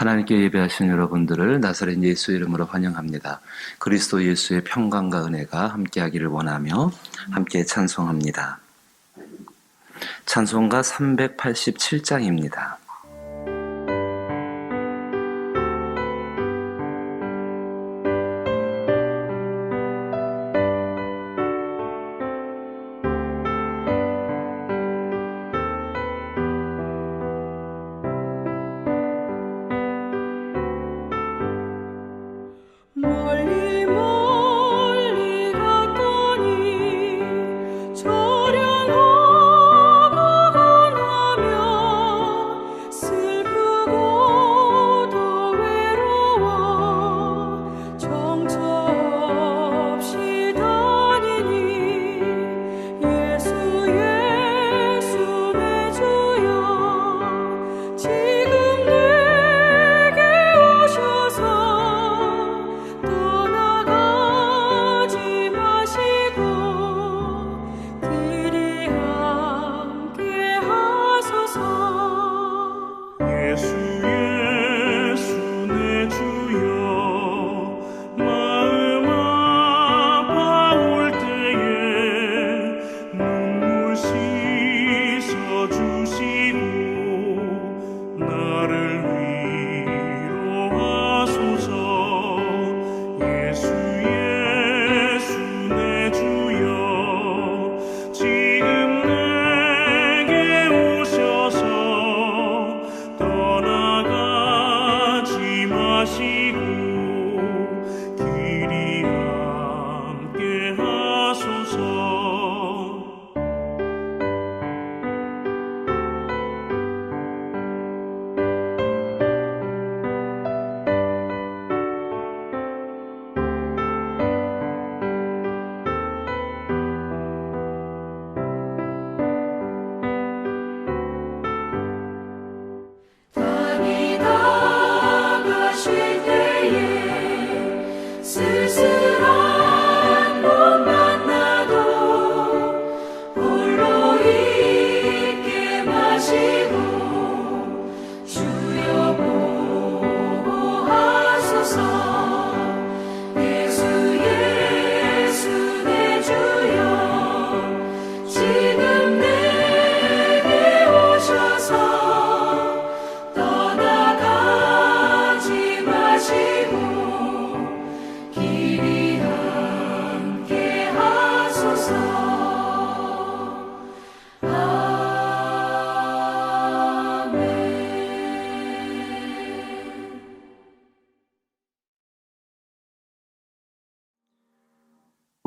하나님께 예배하신 여러분들을 나사렛 예수 이름으로 환영합니다. 그리스도 예수의 평강과 은혜가 함께하기를 원하며 함께 찬송합니다. 찬송가 387장입니다.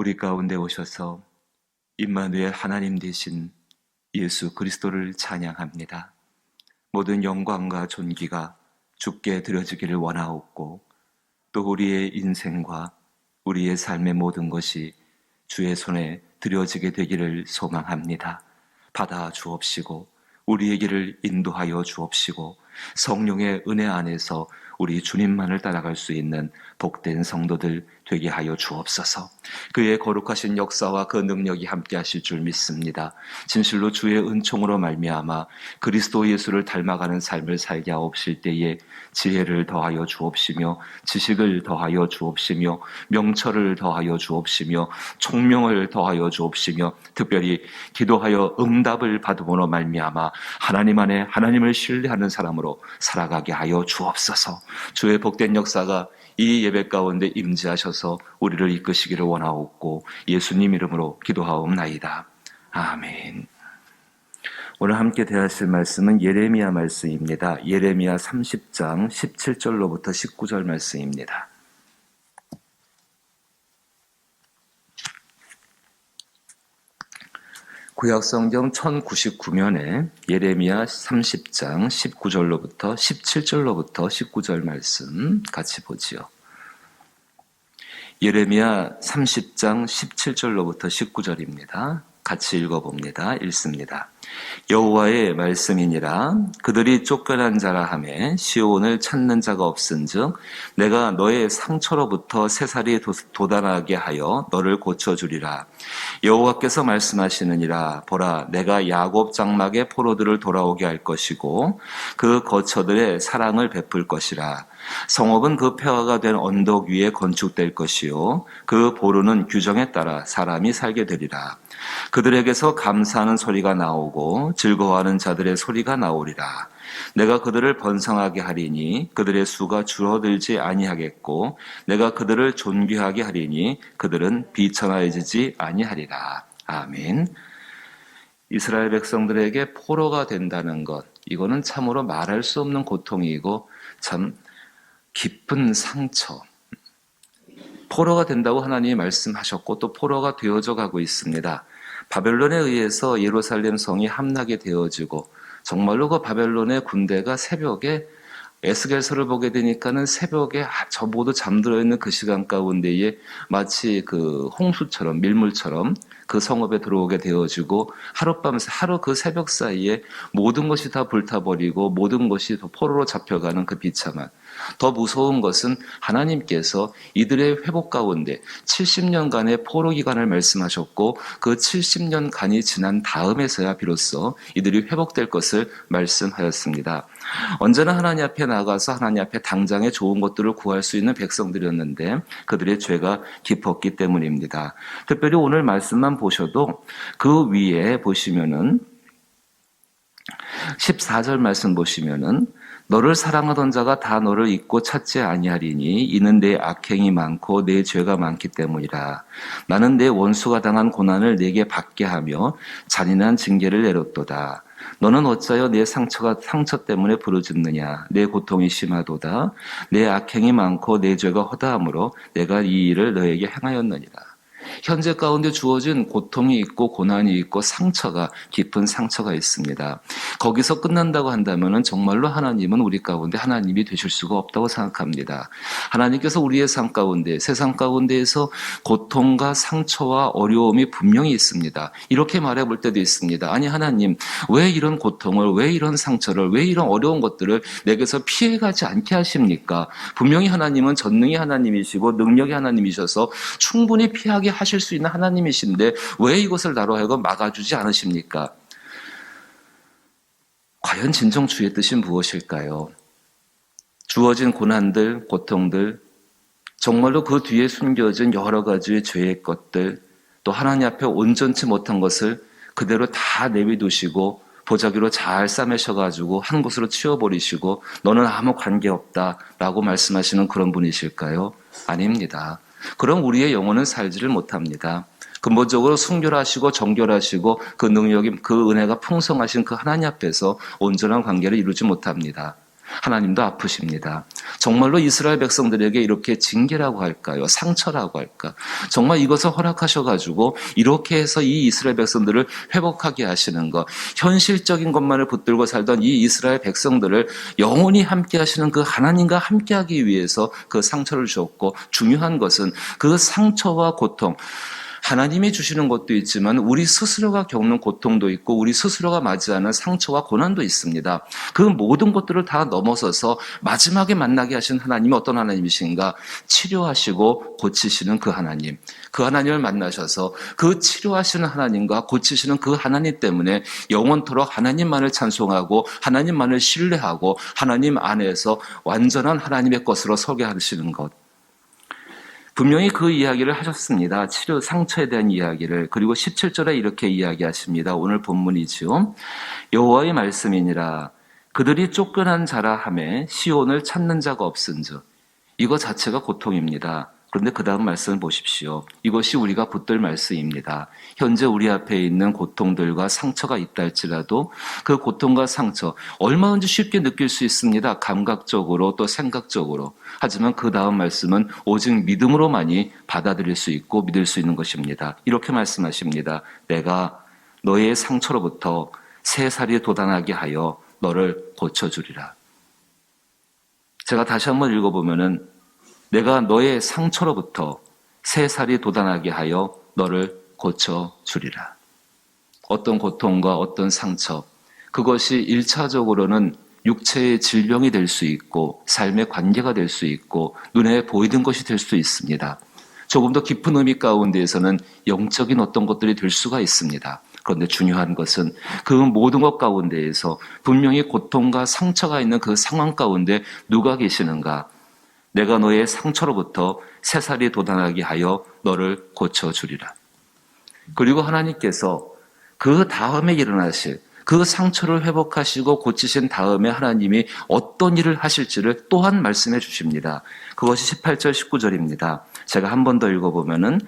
우리 가운데 오셔서 임마누엘 하나님 되신 예수 그리스도를 찬양합니다. 모든 영광과 존귀가 주께 드려지기를 원하옵고 또 우리의 인생과 우리의 삶의 모든 것이 주의 손에 드려지게 되기를 소망합니다. 받아 주옵시고 우리의 길을 인도하여 주옵시고 성령의 은혜 안에서 우리 주님만을 따라갈 수 있는 복된 성도들 되게 하여 주옵소서. 그의 거룩하신 역사와 그 능력이 함께 하실 줄 믿습니다. 진실로 주의 은총으로 말미암아 그리스도 예수를 닮아가는 삶을 살게 하옵실 때에 지혜를 더하여 주옵시며 지식을 더하여 주옵시며 명철을 더하여 주옵시며 총명을 더하여 주옵시며 특별히 기도하여 응답을 받음으로 말미암아 하나님 안에 하나님을 신뢰하는 사람으로 살아가게 하여 주옵소서. 주의 복된 역사가 이 예배 가운데 임재하셔서 우리를 이끄시기를 원하옵고 예수님 이름으로 기도하옵나이다. 아멘. 오늘 함께 대하실 말씀은 예레미야 말씀입니다. 예레미야 30장 17절로부터 19절 말씀입니다. 구약성경 1099면에 예레미야 30장 19절로부터 17절로부터 19절 말씀 같이 보지요. 예레미야 30장 17절로부터 19절입니다. 같이 읽어봅니다. 읽습니다. 여호와의 말씀이니라. 그들이 쫓겨난 자라 하매 시온을 찾는 자가 없은즉 내가 너의 상처로부터 새살이 돋아나게 하여 너를 고쳐주리라. 여호와께서 말씀하시느니라. 보라, 내가 야곱 장막의 포로들을 돌아오게 할 것이고 그 거처들의 사랑을 베풀 것이라. 성읍은 그 폐허가 된 언덕 위에 건축될 것이요 그 보루는 규정에 따라 사람이 살게 되리라. 그들에게서 감사하는 소리가 나오고 즐거워하는 자들의 소리가 나오리라. 내가 그들을 번성하게 하리니 그들의 수가 줄어들지 아니하겠고 내가 그들을 존귀하게 하리니 그들은 비천하여지지 아니하리라. 아멘. 이스라엘 백성들에게 포로가 된다는 것, 이거는 참으로 말할 수 없는 고통이고 참 깊은 상처. 포로가 된다고 하나님이 말씀하셨고 또 포로가 되어져 가고 있습니다. 바벨론에 의해서 예루살렘 성이 함락이 되어지고 정말로 그 바벨론의 군대가 새벽에 에스겔서를 보게 되니까는 새벽에 저 모두 잠들어 있는 그 시간 가운데에 마치 그 홍수처럼 밀물처럼 그 성읍에 들어오게 되어지고 하룻밤 하루 그 새벽 사이에 모든 것이 다 불타버리고 모든 것이 포로로 잡혀가는 그 비참한, 더 무서운 것은 하나님께서 이들의 회복 가운데 70년간의 포로 기간을 말씀하셨고 그 70년간이 지난 다음에서야 비로소 이들이 회복될 것을 말씀하였습니다. 언제나 하나님 앞에 나가서 하나님 앞에 당장의 좋은 것들을 구할 수 있는 백성들이었는데 그들의 죄가 깊었기 때문입니다. 특별히 오늘 말씀만 보셔도 그 위에 보시면은 14절 말씀 보시면은 너를 사랑하던 자가 다 너를 잊고 찾지 아니하리니 이는 내 악행이 많고 내 죄가 많기 때문이라. 나는 내 원수가 당한 고난을 내게 받게 하며 잔인한 징계를 내렸도다. 너는 어찌하여 내 상처 때문에 부르짖느냐. 내 고통이 심하도다. 내 악행이 많고 내 죄가 허다함으로 내가 이 일을 너에게 행하였느니라. 현재 가운데 주어진 고통이 있고 고난이 있고 상처가, 깊은 상처가 있습니다. 거기서 끝난다고 한다면 정말로 하나님은 우리 가운데 하나님이 되실 수가 없다고 생각합니다. 하나님께서 우리의 삶 가운데, 세상 가운데에서 고통과 상처와 어려움이 분명히 있습니다. 이렇게 말해볼 때도 있습니다. 아니 하나님, 왜 이런 고통을, 왜 이런 상처를, 왜 이런 어려운 것들을 내게서 피해가지 않게 하십니까? 분명히 하나님은 전능의 하나님이시고 능력의 하나님이셔서 충분히 피하게 하실 수 있는 하나님이신데 왜 이것을 나로 하여금 막아주지 않으십니까? 과연 진정 주의 뜻이 무엇일까요? 주어진 고난들, 고통들, 정말로 그 뒤에 숨겨진 여러 가지의 죄의 것들, 또 하나님 앞에 온전치 못한 것을 그대로 다 내비두시고 보자기로 잘 싸매셔가지고 한 곳으로 치워버리시고 너는 아무 관계없다라고 말씀하시는 그런 분이실까요? 아닙니다. 그럼 우리의 영혼은 살지를 못합니다. 근본적으로 순결하시고 정결하시고 그 능력이, 그 은혜가 풍성하신 그 하나님 앞에서 온전한 관계를 이루지 못합니다. 하나님도 아프십니다. 정말로 이스라엘 백성들에게 이렇게 징계라고 할까요? 상처라고 할까? 정말 이것을 허락하셔가지고 이렇게 해서 이 이스라엘 백성들을 회복하게 하시는 것, 현실적인 것만을 붙들고 살던 이 이스라엘 백성들을 영원히 함께 하시는 그 하나님과 함께 하기 위해서 그 상처를 주었고, 중요한 것은 그 상처와 고통, 하나님이 주시는 것도 있지만 우리 스스로가 겪는 고통도 있고 우리 스스로가 맞이하는 상처와 고난도 있습니다. 그 모든 것들을 다 넘어서서 마지막에 만나게 하신 하나님이 어떤 하나님이신가? 치료하시고 고치시는 그 하나님. 그 하나님을 만나셔서 그 치료하시는 하나님과 고치시는 그 하나님 때문에 영원토록 하나님만을 찬송하고 하나님만을 신뢰하고 하나님 안에서 완전한 하나님의 것으로 서게 하시는 것. 분명히 그 이야기를 하셨습니다. 치료, 상처에 대한 이야기를. 그리고 17절에 이렇게 이야기하십니다. 오늘 본문이지요. 여호와의 말씀이니라. 그들이 쫓겨난 자라 하매 시온을 찾는 자가 없은즉. 이거 자체가 고통입니다. 그런데 그 다음 말씀을 보십시오. 이것이 우리가 붙들 말씀입니다. 현재 우리 앞에 있는 고통들과 상처가 있다 할지라도 그 고통과 상처 얼마든지 쉽게 느낄 수 있습니다. 감각적으로 또 생각적으로. 하지만 그 다음 말씀은 오직 믿음으로만이 받아들일 수 있고 믿을 수 있는 것입니다. 이렇게 말씀하십니다. 내가 너의 상처로부터 새 살이 돋아나게 하여 너를 고쳐주리라. 제가 다시 한번 읽어보면은 내가 너의 상처로부터 새 살이 돋아나게 하여 너를 고쳐주리라. 어떤 고통과 어떤 상처, 그것이 1차적으로는 육체의 질병이 될 수 있고 삶의 관계가 될 수 있고 눈에 보이는 것이 될 수 있습니다. 조금 더 깊은 의미 가운데에서는 영적인 어떤 것들이 될 수가 있습니다. 그런데 중요한 것은 그 모든 것 가운데에서 분명히 고통과 상처가 있는 그 상황 가운데 누가 계시는가? 내가 너의 상처로부터 새살이 돋아나게 하여 너를 고쳐주리라. 그리고 하나님께서 그 다음에 일어나실 그 상처를 회복하시고 고치신 다음에 하나님이 어떤 일을 하실지를 또한 말씀해 주십니다. 그것이 18절 19절입니다. 제가 한 번 더 읽어보면은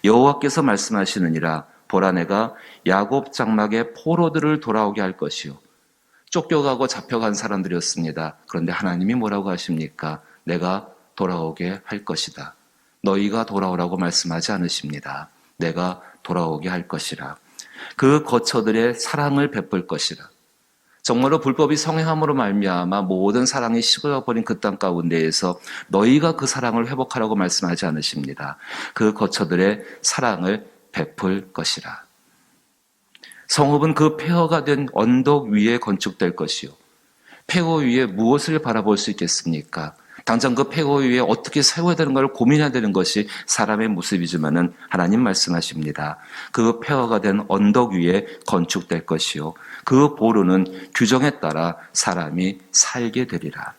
여호와께서 말씀하시느니라 보라 내가 야곱 장막의 포로들을 돌아오게 할 것이요. 쫓겨가고 잡혀간 사람들이었습니다. 그런데 하나님이 뭐라고 하십니까? 내가 돌아오게 할 것이다. 너희가 돌아오라고 말씀하지 않으십니다. 내가 돌아오게 할 것이라. 그 거처들의 사랑을 베풀 것이라. 정말로 불법이 성행함으로 말미암아 모든 사랑이 식어버린 그 땅 가운데에서 너희가 그 사랑을 회복하라고 말씀하지 않으십니다. 그 거처들의 사랑을 베풀 것이라. 성읍은 그 폐허가 된 언덕 위에 건축될 것이요. 폐허 위에 무엇을 바라볼 수 있겠습니까? 당장 그 폐허 위에 어떻게 세워야 되는가를 고민해야 되는 것이 사람의 모습이지만은 하나님 말씀하십니다. 그 폐허가 된 언덕 위에 건축될 것이요. 그 보루는 규정에 따라 사람이 살게 되리라.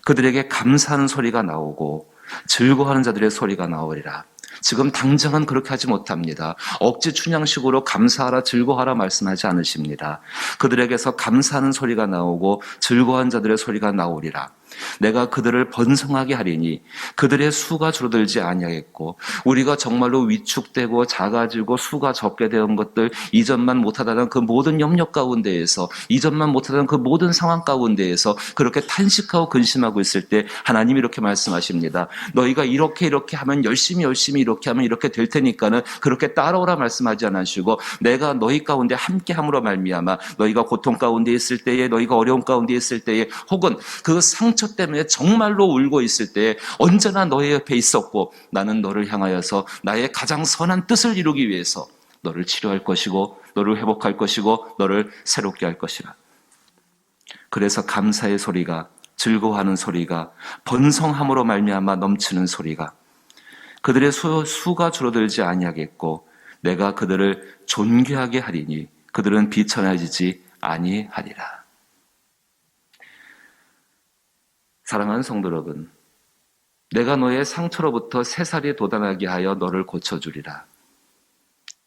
그들에게 감사하는 소리가 나오고 즐거워하는 자들의 소리가 나오리라. 지금 당장은 그렇게 하지 못합니다. 억지 춘향식으로 감사하라 즐거워하라 말씀하지 않으십니다. 그들에게서 감사하는 소리가 나오고 즐거워하는 자들의 소리가 나오리라. 내가 그들을 번성하게 하리니 그들의 수가 줄어들지 아니하겠고 우리가 정말로 위축되고 작아지고 수가 적게 된 것들 이전만 못하다는 그 모든 염려 가운데에서 이전만 못하다는 그 모든 상황 가운데에서 그렇게 탄식하고 근심하고 있을 때 하나님이 이렇게 말씀하십니다. 너희가 이렇게 하면 열심히 이렇게 하면 이렇게 될 테니까는 그렇게 따라오라 말씀하지 않으시고 내가 너희 가운데 함께함으로 말미암아 너희가 고통 가운데 있을 때에 너희가 어려움 가운데 있을 때에 혹은 그 상처 때문에 정말로 울고 있을 때에 언제나 너의 옆에 있었고 나는 너를 향하여서 나의 가장 선한 뜻을 이루기 위해서 너를 치료할 것이고 너를 회복할 것이고 너를 새롭게 할 것이라. 그래서 감사의 소리가 즐거워하는 소리가 번성함으로 말미암아 넘치는 소리가 그들의 수가 줄어들지 아니하겠고 내가 그들을 존귀하게 하리니 그들은 비천해지지 아니하리라. 사랑하는 성도 여러분, 내가 너의 상처로부터 새살이 돋아나게 하여 너를 고쳐주리라.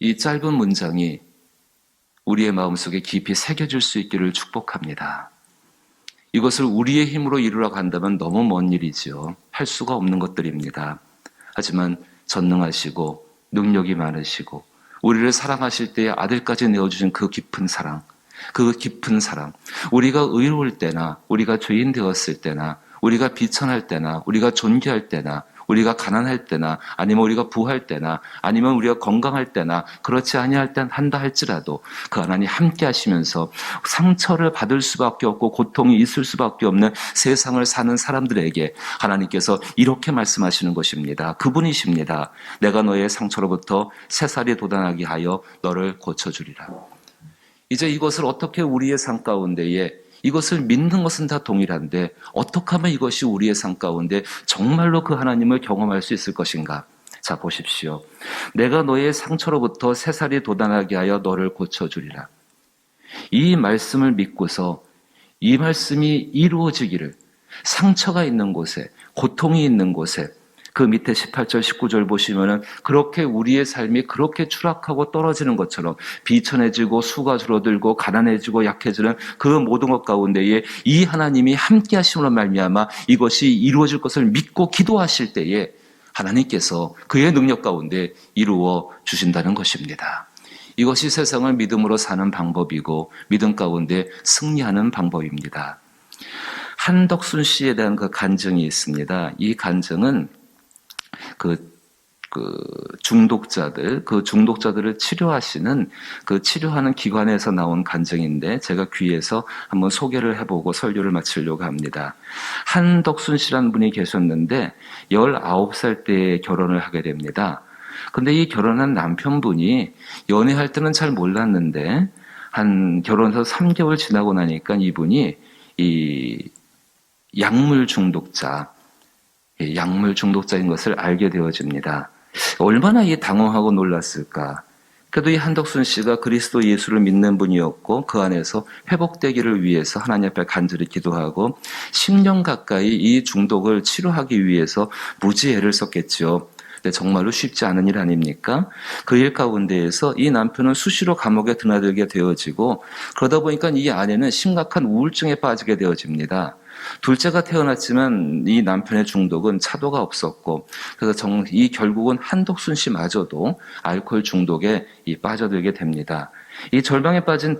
이 짧은 문장이 우리의 마음속에 깊이 새겨질 수 있기를 축복합니다. 이것을 우리의 힘으로 이루러 간다면 너무 먼 일이지요. 할 수가 없는 것들입니다. 하지만 전능하시고 능력이 많으시고 우리를 사랑하실 때에 아들까지 내어주신 그 깊은 사랑, 우리가 의로울 때나 우리가 죄인 되었을 때나 우리가 비천할 때나 우리가 존귀할 때나 우리가 가난할 때나 아니면 우리가 부할 때나 아니면 우리가 건강할 때나 그렇지 아니할 때 한다 할지라도 그 하나님 함께 하시면서 상처를 받을 수밖에 없고 고통이 있을 수밖에 없는 세상을 사는 사람들에게 하나님께서 이렇게 말씀하시는 것입니다. 그분이십니다. 내가 너의 상처로부터 새살이 돋아나게 하여 너를 고쳐주리라. 이제 이것을 어떻게 우리의 삶 가운데에 이것을 믿는 것은 다 동일한데 어떻게 하면 이것이 우리의 삶 가운데 정말로 그 하나님을 경험할 수 있을 것인가? 자, 보십시오. 내가 너의 상처로부터 새살이 돋아나게 하여 너를 고쳐주리라. 이 말씀을 믿고서 이 말씀이 이루어지기를 상처가 있는 곳에 고통이 있는 곳에 그 밑에 18절 19절 보시면은 그렇게 우리의 삶이 그렇게 추락하고 떨어지는 것처럼 비천해지고 수가 줄어들고 가난해지고 약해지는 그 모든 것 가운데에 이 하나님이 함께 하심으로 말미암아 이것이 이루어질 것을 믿고 기도하실 때에 하나님께서 그의 능력 가운데 이루어 주신다는 것입니다. 이것이 세상을 믿음으로 사는 방법이고 믿음 가운데 승리하는 방법입니다. 한덕순 씨에 대한 그 간증이 있습니다. 이 간증은 중독자들을 치료하시는 치료하는 기관에서 나온 간증인데 제가 귀에서 한번 소개를 해보고 설교를 마치려고 합니다. 한덕순 씨라는 분이 계셨는데 19살 때 결혼을 하게 됩니다. 근데 이 결혼한 남편분이 연애할 때는 잘 몰랐는데 한 결혼해서 3개월 지나고 나니까 이분이 이 약물 중독자인 것을 알게 되어집니다. 얼마나 당황하고 놀랐을까. 그래도 이 한덕순 씨가 그리스도 예수를 믿는 분이었고 그 안에서 회복되기를 위해서 하나님 앞에 간절히 기도하고 10년 가까이 이 중독을 치료하기 위해서 무지 애를 썼겠죠. 근데 정말로 쉽지 않은 일 아닙니까? 그 일 가운데에서 이 남편은 수시로 감옥에 드나들게 되어지고 그러다 보니까 이 아내는 심각한 우울증에 빠지게 되어집니다. 둘째가 태어났지만 이 남편의 중독은 차도가 없었고 그래서 이 결국은 한덕순 씨마저도 알코올 중독에 빠져들게 됩니다. 이 절망에 빠진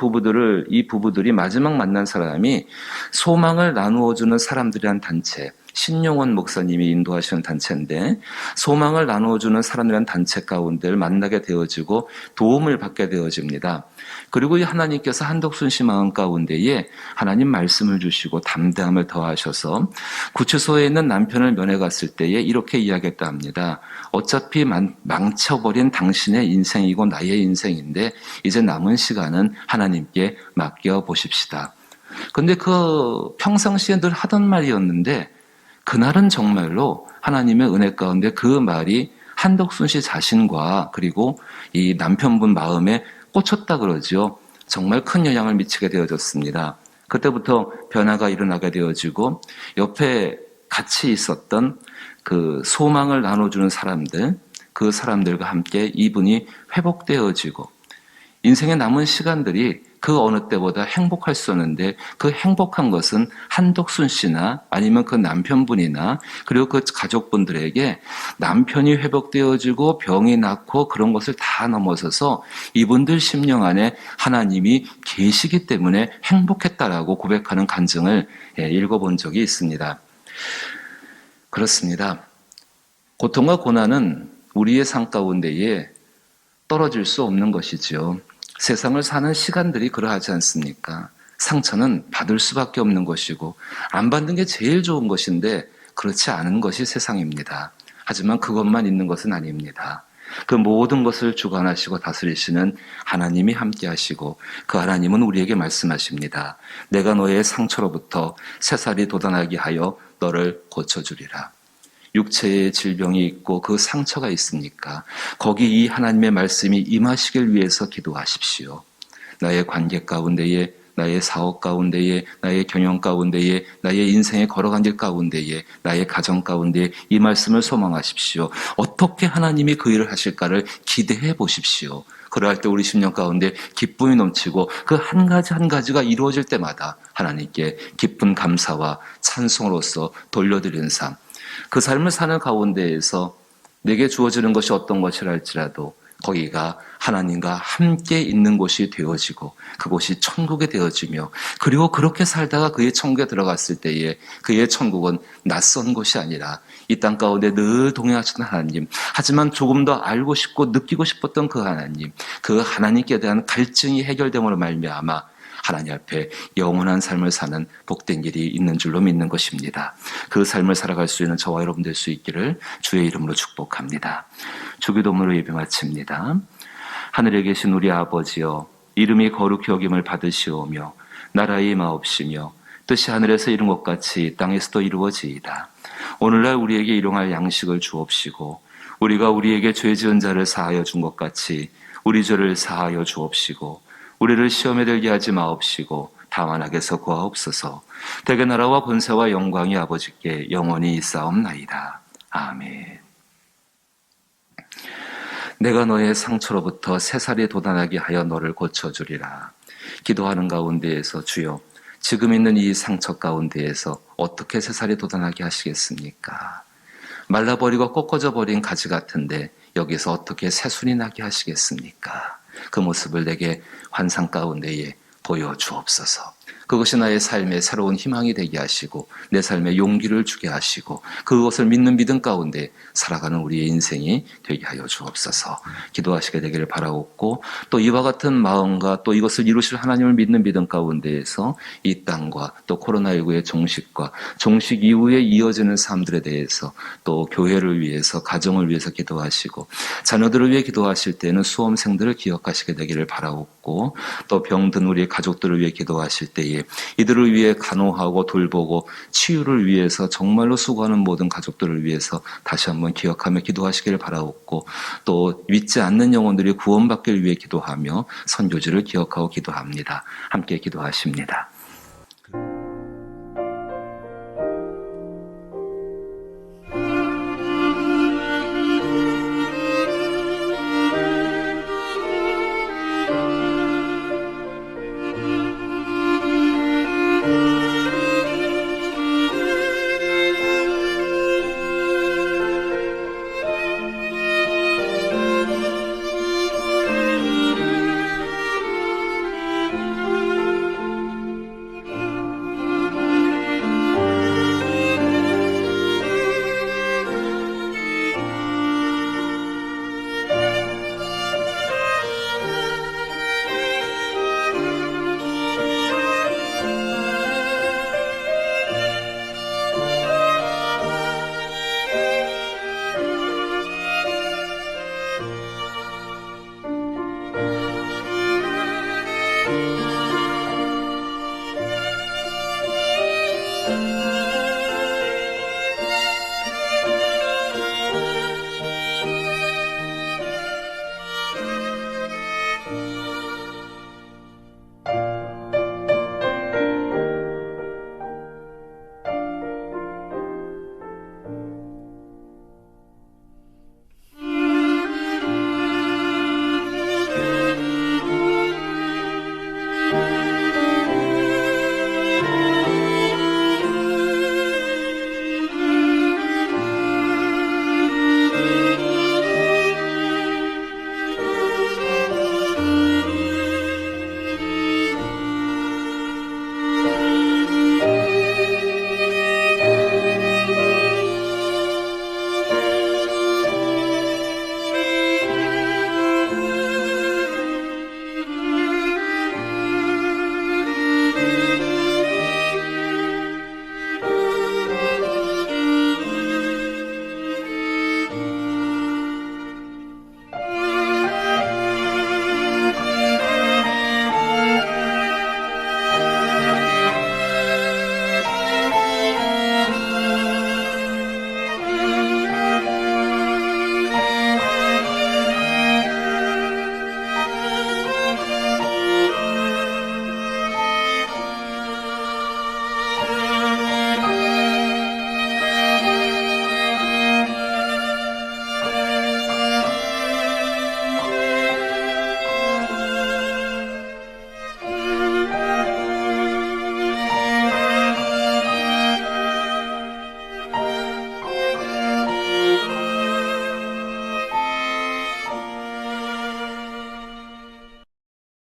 이 부부들이 마지막 만난 사람이 소망을 나누어주는 사람들이란 단체, 신용원 목사님이 인도하시는 단체인데 소망을 나누어주는 사람이란 단체 가운데를 만나게 되어지고 도움을 받게 되어집니다. 그리고 이 하나님께서 한덕순 씨 마음 가운데에 하나님 말씀을 주시고 담대함을 더하셔서 구치소에 있는 남편을 면회 갔을 때에 이렇게 이야기했다 합니다. 어차피 망쳐버린 당신의 인생이고 나의 인생인데 이제 남은 시간은 하나님께 맡겨보십시다. 근데 그 평상시에 늘 하던 말이었는데 그날은 정말로 하나님의 은혜 가운데 그 말이 한덕순 씨 자신과 그리고 이 남편분 마음에 꽂혔다 그러죠. 정말 큰 영향을 미치게 되어졌습니다. 그때부터 변화가 일어나게 되어지고 옆에 같이 있었던 그 소망을 나눠주는 사람들, 그 사람들과 함께 이분이 회복되어지고 인생의 남은 시간들이 그 어느 때보다 행복할 수 있었는데 그 행복한 것은 한덕순 씨나 아니면 그 남편분이나 그리고 그 가족분들에게 남편이 회복되어지고 병이 낫고 그런 것을 다 넘어서서 이분들 심령 안에 하나님이 계시기 때문에 행복했다라고 고백하는 간증을 읽어본 적이 있습니다. 그렇습니다. 고통과 고난은 우리의 삶 가운데에 떨어질 수 없는 것이지요. 세상을 사는 시간들이 그러하지 않습니까? 상처는 받을 수밖에 없는 것이고 안 받는 게 제일 좋은 것인데 그렇지 않은 것이 세상입니다. 하지만 그것만 있는 것은 아닙니다. 그 모든 것을 주관하시고 다스리시는 하나님이 함께 하시고 그 하나님은 우리에게 말씀하십니다. 내가 너의 상처로부터 새살이 돋아나게 하여 너를 고쳐주리라. 육체의 질병이 있고 그 상처가 있으니까 거기 이 하나님의 말씀이 임하시길 위해서 기도하십시오. 나의 관계 가운데에, 나의 사업 가운데에, 나의 경영 가운데에, 나의 인생에 걸어간 길 가운데에, 나의 가정 가운데에 이 말씀을 소망하십시오. 어떻게 하나님이 그 일을 하실까를 기대해 보십시오. 그러할 때 우리 심령 가운데 기쁨이 넘치고 그 한 가지 한 가지가 이루어질 때마다 하나님께 기쁜 감사와 찬송으로서 돌려드리는 삶, 그 삶을 사는 가운데에서 내게 주어지는 것이 어떤 것이라 할지라도 거기가 하나님과 함께 있는 곳이 되어지고 그곳이 천국이 되어지며 그리고 그렇게 살다가 그의 천국에 들어갔을 때에 그의 천국은 낯선 곳이 아니라 이 땅 가운데 늘 동행하시는 하나님, 하지만 조금 더 알고 싶고 느끼고 싶었던 그 하나님, 그 하나님께 대한 갈증이 해결됨으로 말미암아 하나님 앞에 영원한 삶을 사는 복된 길이 있는 줄로 믿는 것입니다. 그 삶을 살아갈 수 있는 저와 여러분 될 수 있기를 주의 이름으로 축복합니다. 주기도문으로 예배 마칩니다. 하늘에 계신 우리 아버지여, 이름이 거룩히 여김을 받으시오며 나라의 임하옵시며 뜻이 하늘에서 이룬 것 같이 땅에서도 이루어지이다. 오늘날 우리에게 일용할 양식을 주옵시고 우리가 우리에게 죄 지은 자를 사하여 준 것 같이 우리 죄를 사하여 주옵시고 우리를 시험에 들게 하지 마옵시고 다만 악에서 구하옵소서. 대개 나라와 권세와 영광이 아버지께 영원히 있사옵나이다. 아멘. 내가 너의 상처로부터 새살이 돋아나게 하여 너를 고쳐주리라. 기도하는 가운데에서 주여, 지금 있는 이 상처 가운데에서 어떻게 새살이 돋아나게 하시겠습니까? 말라버리고 꺾어져 버린 가지 같은데 여기서 어떻게 새순이 나게 하시겠습니까? 그 모습을 내게 환상 가운데에 보여주옵소서. 그것이 나의 삶의 새로운 희망이 되게 하시고 내 삶에 용기를 주게 하시고 그것을 믿는 믿음 가운데 살아가는 우리의 인생이 되게 하여 주옵소서. 기도하시게 되기를 바라옵고 또 이와 같은 마음과 또 이것을 이루실 하나님을 믿는 믿음 가운데에서 이 땅과 또 코로나19의 종식과 종식 이후에 이어지는 삶들에 대해서 또 교회를 위해서 가정을 위해서 기도하시고 자녀들을 위해 기도하실 때는 수험생들을 기억하시게 되기를 바라옵고 또 병든 우리의 가족들을 위해 기도하실 때에 이들을 위해 간호하고 돌보고 치유를 위해서 정말로 수고하는 모든 가족들을 위해서 다시 한번 기억하며 기도하시기를 바라옵고 또 믿지 않는 영혼들이 구원받기를 위해 기도하며 선교지를 기억하고 기도합니다. 함께 기도하십니다.